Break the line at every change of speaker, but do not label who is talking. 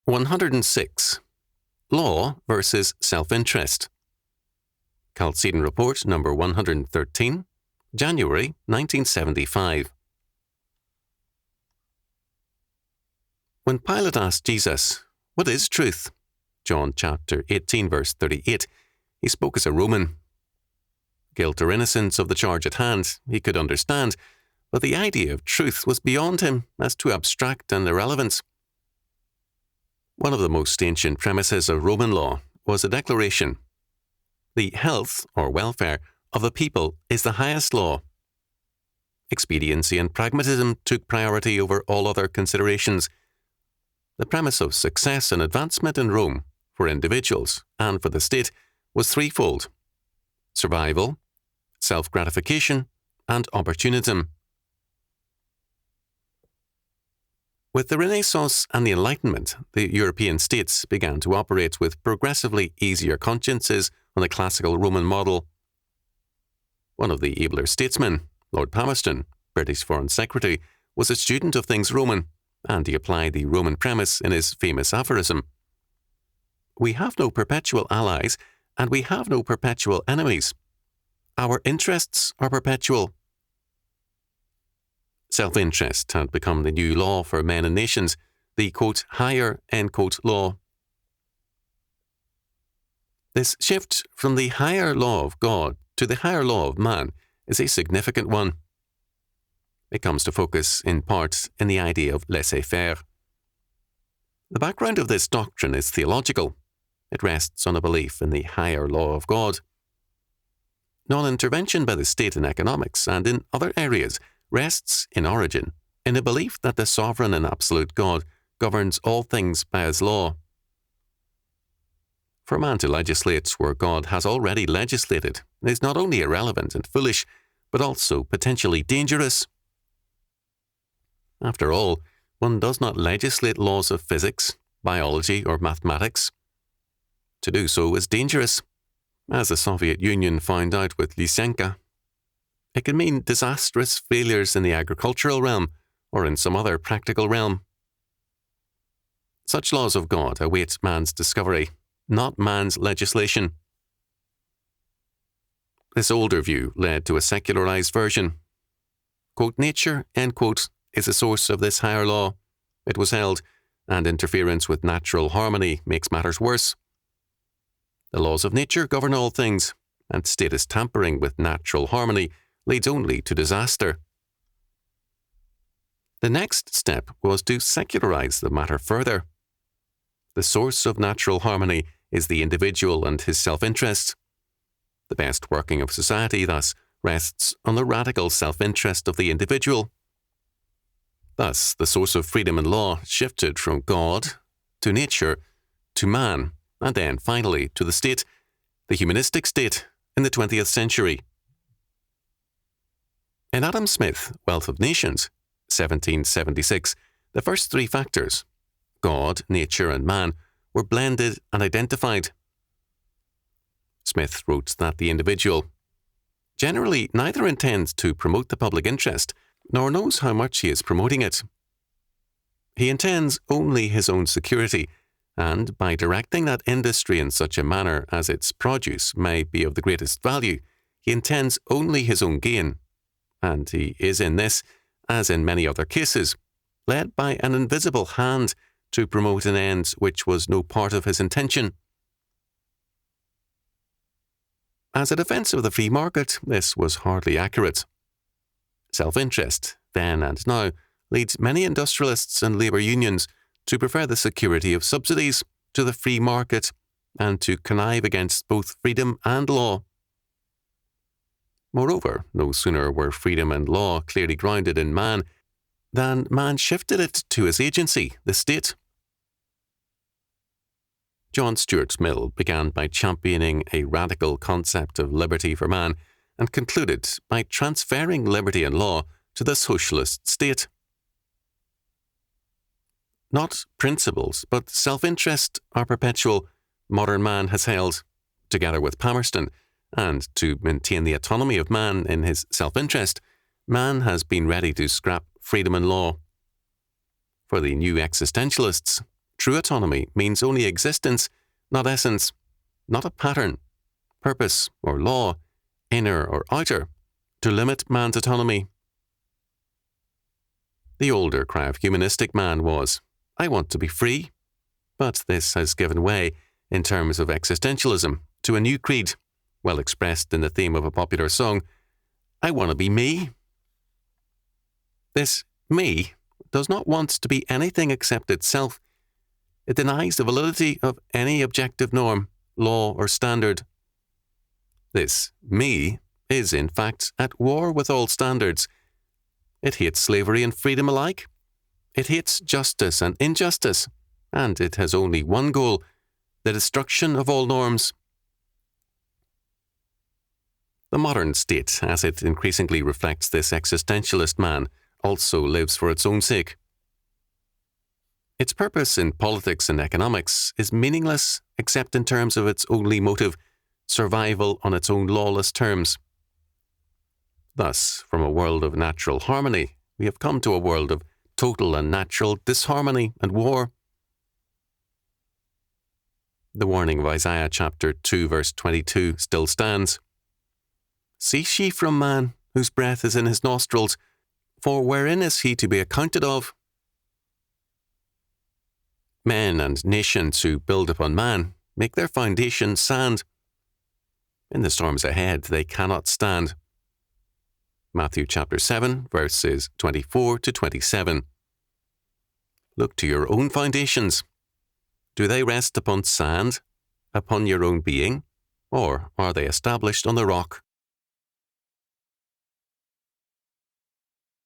106. Law versus Self-Interest. Chalcedon Report number 113, January 1975. When Pilate asked Jesus, "What is truth?" John chapter 18 verse 38, he spoke as a Roman. Guilt or innocence of the charge at hand, he could understand, but the idea of truth was beyond him as too abstract and irrelevant. One of the most ancient premises of Roman law was a declaration: the health or welfare of the people is the highest law. Expediency and pragmatism took priority over all other considerations. The premise of success and advancement in Rome, for individuals and for the state, was threefold: survival, self-gratification, and opportunism. With the Renaissance and the Enlightenment, the European states began to operate with progressively easier consciences on the classical Roman model. One of the abler statesmen, Lord Palmerston, British Foreign Secretary, was a student of things Roman, and he applied the Roman premise in his famous aphorism: "We have no perpetual allies, and we have no perpetual enemies. Our interests are perpetual." Self-interest had become the new law for men and nations, the, quote, higher, end quote, law. This shift from the higher law of God to the higher law of man is a significant one. It comes to focus, in part, in the idea of laissez-faire. The background of this doctrine is theological. It rests on a belief in the higher law of God. Non-intervention by the state in economics and in other areas rests, in origin, in a belief that the sovereign and absolute God governs all things by his law. For man to legislate where God has already legislated is not only irrelevant and foolish, but also potentially dangerous. After all, one does not legislate laws of physics, biology, or mathematics. To do so is dangerous, as the Soviet Union found out with Lysenko. It can mean disastrous failures in the agricultural realm or in some other practical realm. Such laws of God await man's discovery, not man's legislation. This older view led to a secularized version. Quote, nature, end quote, is the source of this higher law, it was held, and interference with natural harmony makes matters worse. The laws of nature govern all things, and status tampering with natural harmony leads only to disaster. The next step was to secularize the matter further. The source of natural harmony is the individual and his self-interest. The best working of society, thus, rests on the radical self-interest of the individual. Thus, the source of freedom and law shifted from God to nature to man, and then, finally, to the state, the humanistic state, in the 20th century. In Adam Smith's Wealth of Nations, 1776, the first three factors, God, nature, and man, were blended and identified. Smith wrote that the individual generally neither intends to promote the public interest, nor knows how much he is promoting it. He intends only his own security, and by directing that industry in such a manner as its produce may be of the greatest value, he intends only his own gain. And he is in this, as in many other cases, led by an invisible hand to promote an end which was no part of his intention. As a defense of the free market, this was hardly accurate. Self-interest, then and now, leads many industrialists and labour unions to prefer the security of subsidies to the free market and to connive against both freedom and law. Moreover, no sooner were freedom and law clearly grounded in man than man shifted it to his agency, the state. John Stuart Mill began by championing a radical concept of liberty for man and concluded by transferring liberty and law to the socialist state. Not principles, but self-interest are perpetual, modern man has held, together with Palmerston, and to maintain the autonomy of man in his self-interest, man has been ready to scrap freedom and law. For the new existentialists, true autonomy means only existence, not essence, not a pattern, purpose, or law, inner or outer, to limit man's autonomy. The older cry of humanistic man was, "I want to be free," but this has given way, in terms of existentialism, to a new creed, well expressed in the theme of a popular song, "I want to be me." This me does not want to be anything except itself. It denies the validity of any objective norm, law, or standard. This me is, in fact, at war with all standards. It hates slavery and freedom alike. It hates justice and injustice, and it has only one goal, the destruction of all norms. The modern state, as it increasingly reflects this existentialist man, also lives for its own sake. Its purpose in politics and economics is meaningless except in terms of its only motive, survival on its own lawless terms. Thus, from a world of natural harmony, we have come to a world of total and natural disharmony and war. The warning of Isaiah chapter 2 verse 22 still stands. "Cease ye from man, whose breath is in his nostrils, for wherein is he to be accounted of?" Men and nations who build upon man make their foundation sand. In the storms ahead they cannot stand. Matthew chapter 7 verses 24 to 27. Look to your own foundations. Do they rest upon sand, upon your own being, or are they established on the rock?